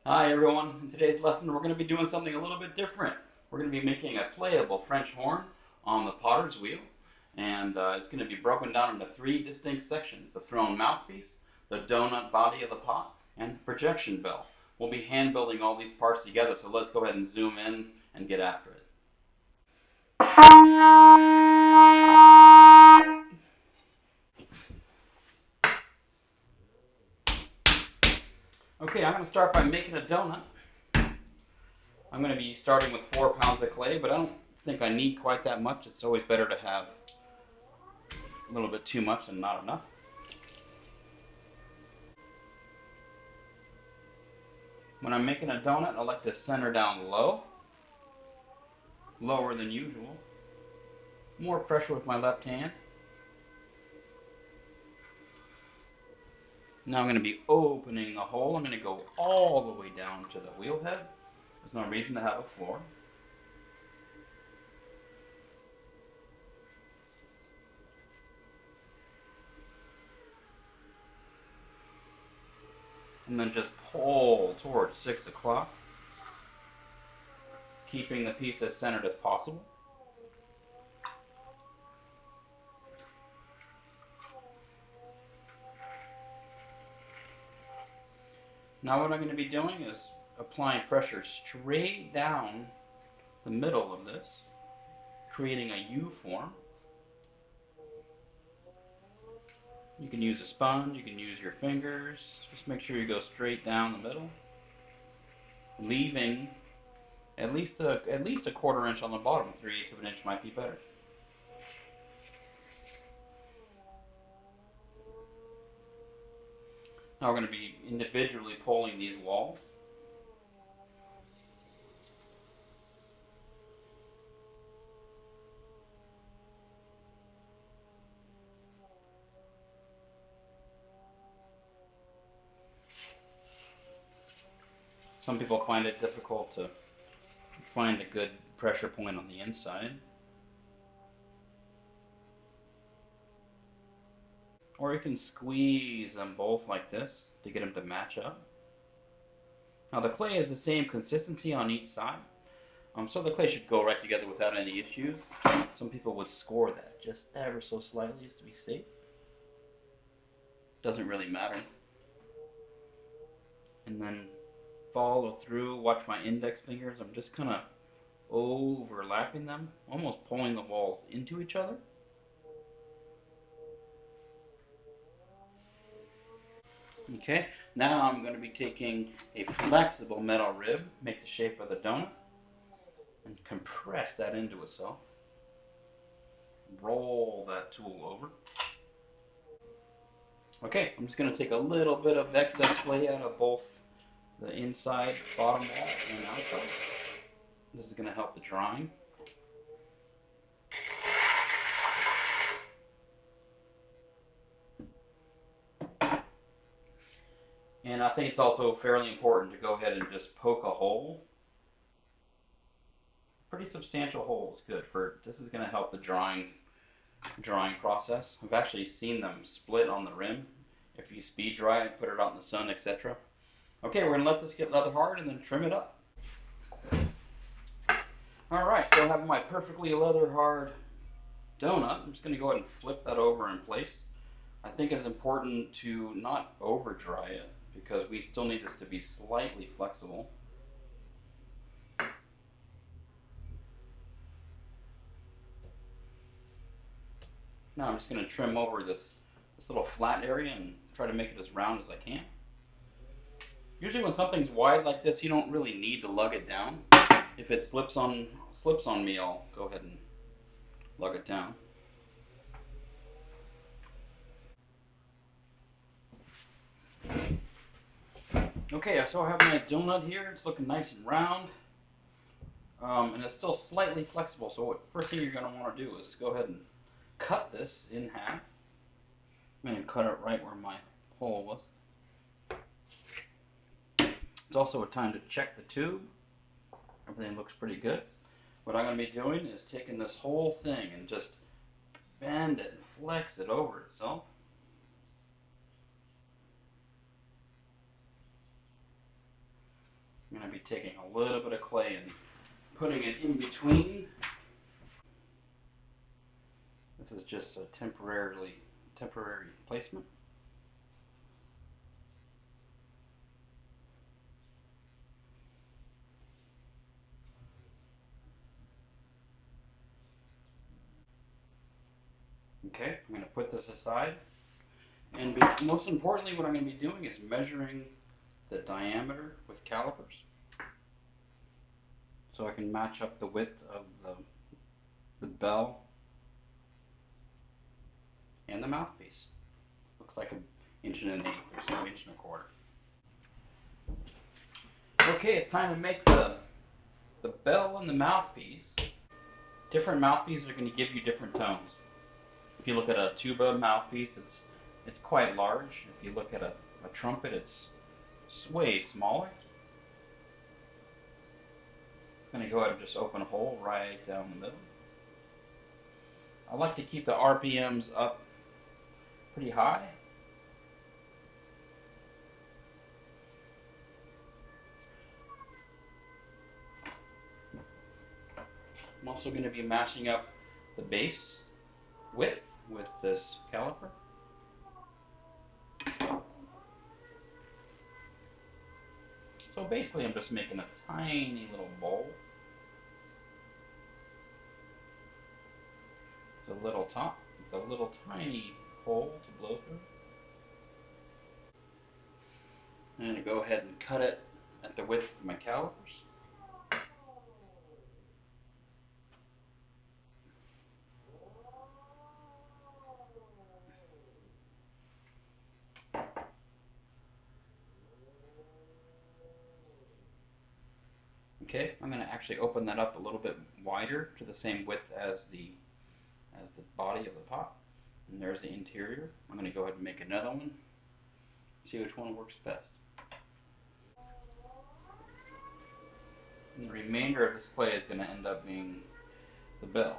Hi everyone, in today's lesson we're going to be doing something a little bit different. We're going to be making a playable French horn on the potter's wheel, and it's going to be broken down into three distinct sections: the thrown mouthpiece, the donut body of the pot, and the projection bell. We'll be hand building all these parts together, so let's go ahead and zoom in and get after it. Okay, I'm going to start by making a donut. I'm going to be starting with 4 pounds of clay, but I don't think I need quite that much. It's always better to have a little bit too much than not enough. When I'm making a donut, I like to center down low, lower than usual. More pressure with my left hand. Now I'm going to be opening the hole. I'm going to go all the way down to the wheel head. There's no reason to have a floor. And then just pull towards 6 o'clock, keeping the piece as centered as possible. Now what I'm going to be doing is applying pressure straight down the middle of this, creating a U form. You can use a sponge, you can use your fingers. Just make sure you go straight down the middle, leaving at least a quarter inch on the bottom. 3/8 of an inch might be better. Now we're going to be individually pulling these walls. Some people find it difficult to find a good pressure point on the inside. Or you can squeeze them both like this to get them to match up. Now the clay is the same consistency on each side, so the clay should go right together without any issues. Some people would score that just ever so slightly just to be safe. Doesn't really matter. And then follow through, watch my index fingers. I'm just kind of overlapping them, almost pulling the walls into each other. Okay, now I'm going to be taking a flexible metal rib, make the shape of the donut, and compress that into itself. Roll that tool over. Okay, I'm just going to take a little bit of excess clay out of both the inside bottom wall and outside. This is going to help the drying. And I think it's also fairly important to go ahead and just poke a hole. Pretty substantial hole is good for, this is going to help the drying process. I've actually seen them split on the rim if you speed dry it, put it out in the sun, etc. Okay, we're going to let this get leather hard and then trim it up. Alright, so I have my perfectly leather hard donut. I'm just going to go ahead and flip that over in place. I think it's important to not over dry it because we still need this to be slightly flexible. Now I'm just going to trim over this little flat area and try to make it as round as I can. Usually when something's wide like this, you don't really need to lug it down. If it slips on me, I'll go ahead and lug it down. Okay, so I have my donut here. It's looking nice and round. And it's still slightly flexible. So what first thing you're going to want to do is go ahead and cut this in half. I'm going to cut it right where my hole was. It's also a time to check the tube. Everything looks pretty good. What I'm going to be doing is taking this whole thing and just bend it and flex it over itself. I'm going to be taking a little bit of clay and putting it in between. This is just a temporary placement. Okay, I'm going to put this aside. And most importantly, what I'm going to be doing is measuring the diameter with calipers so I can match up the width of the bell and the mouthpiece. Looks like an inch and an eighth or so, inch and a quarter. Okay, it's time to make the bell and the mouthpiece. Different mouthpieces are going to give you different tones. If you look at a tuba mouthpiece, it's quite large. If you look at a trumpet, it's way smaller. I'm going to go ahead and just open a hole right down the middle. I like to keep the RPMs up pretty high. I'm also going to be matching up the bass width with this caliper. So basically I'm just making a tiny little bowl. It's a little top with a little tiny hole to blow through. I'm going to go ahead and cut it at the width of my calipers. Okay, I'm going to actually open that up a little bit wider to the same width as the body of the pot. And there's the interior. I'm going to go ahead and make another one. See which one works best. And the remainder of this clay is going to end up being the bell.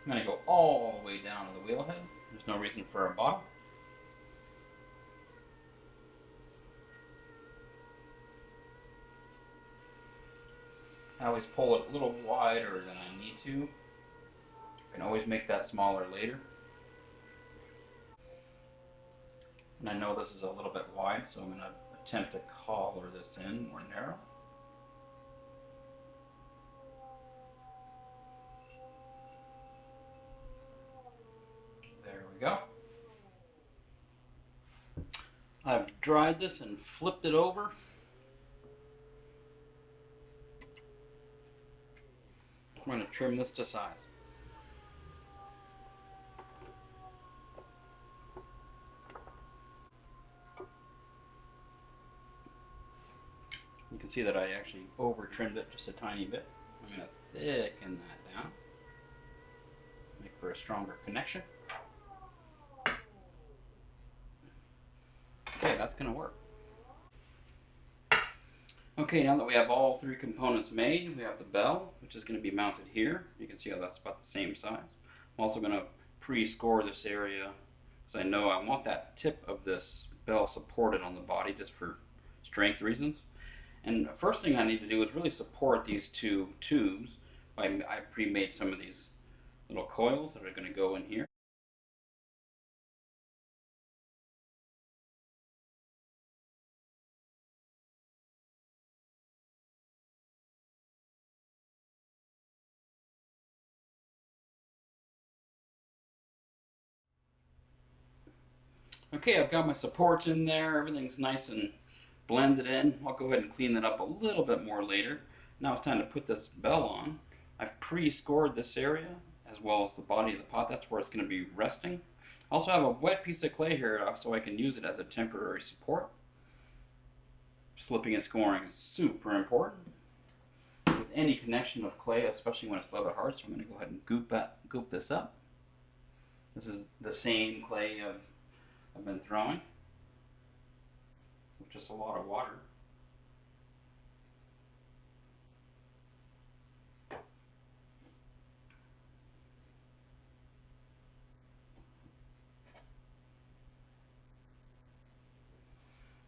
I'm going to go all the way down to the wheel head. There's no reason for a bottom. I always pull it a little wider than I need to. I can always make that smaller later. And I know this is a little bit wide, so I'm going to attempt to collar this in more narrow. There we go. I've dried this and flipped it over. I'm going to trim this to size. You can see that I actually over trimmed it just a tiny bit. I'm going to thicken that down, make for a stronger connection. Okay, that's going to work. Okay, now that we have all three components made, we have the bell, which is going to be mounted here. You can see how that's about the same size. I'm also going to pre-score this area because I know I want that tip of this bell supported on the body just for strength reasons. And the first thing I need to do is really support these two tubes. I pre-made some of these little coils that are going to go in here. Okay, I've got my supports in there. Everything's nice and blended in. I'll go ahead and clean that up a little bit more later. Now it's time to put this bell on. I've pre-scored this area as well as the body of the pot. That's where it's going to be resting. I also have a wet piece of clay here so I can use it as a temporary support. Slipping and scoring is super important with any connection of clay, especially when it's leather hard. So I'm going to go ahead and goop this up. This is the same clay I've been throwing with just a lot of water.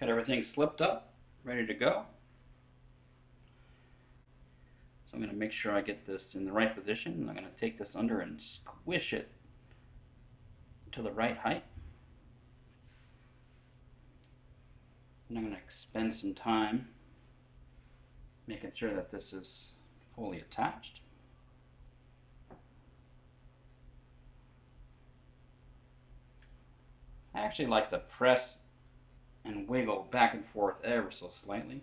Got everything slipped up, ready to go. So I'm going to make sure I get this in the right position, and I'm going to take this under and squish it to the right height. And I'm going to spend some time making sure that this is fully attached. I actually like to press and wiggle back and forth ever so slightly.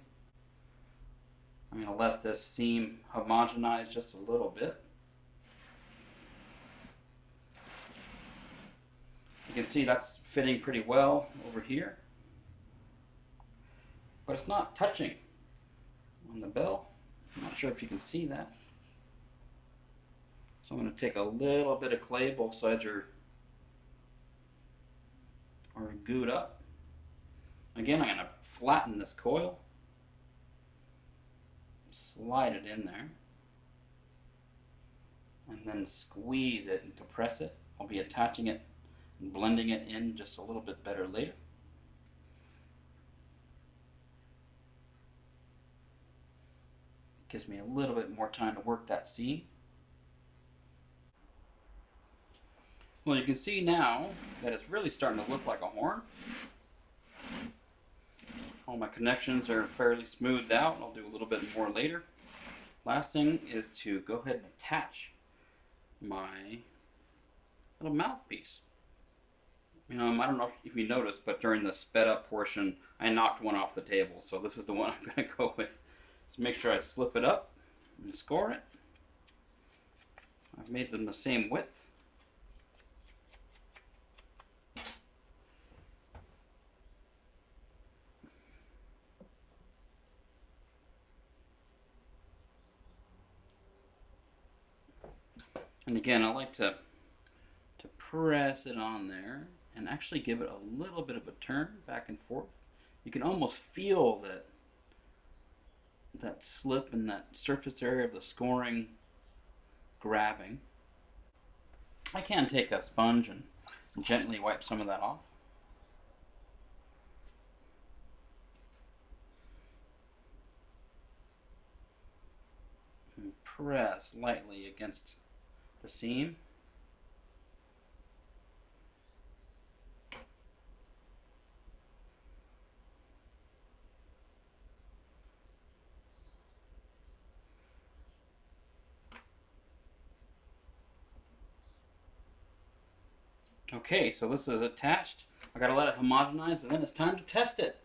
I'm going to let this seam homogenize just a little bit. You can see that's fitting pretty well over here, but it's not touching on the bell. I'm not sure if you can see that. So I'm going to take a little bit of clay, both sides are gooed up. Again, I'm going to flatten this coil, slide it in there, and then squeeze it and compress it. I'll be attaching it and blending it in just a little bit better later. Gives me a little bit more time to work that seam. Well, you can see now that it's really starting to look like a horn. All my connections are fairly smoothed out. I'll do a little bit more later. Last thing is to go ahead and attach my little mouthpiece. I don't know if you noticed, but during the sped up portion, I knocked one off the table. So this is the one I'm going to go with. So make sure I slip it up and score it. I've made them the same width. And again, I like to press it on there and actually give it a little bit of a turn back and forth. You can almost feel that slip and that surface area of the scoring grabbing. I can take a sponge and gently wipe some of that off. And press lightly against the seam. Okay, so this is attached. I gotta let it homogenize, and then it's time to test it.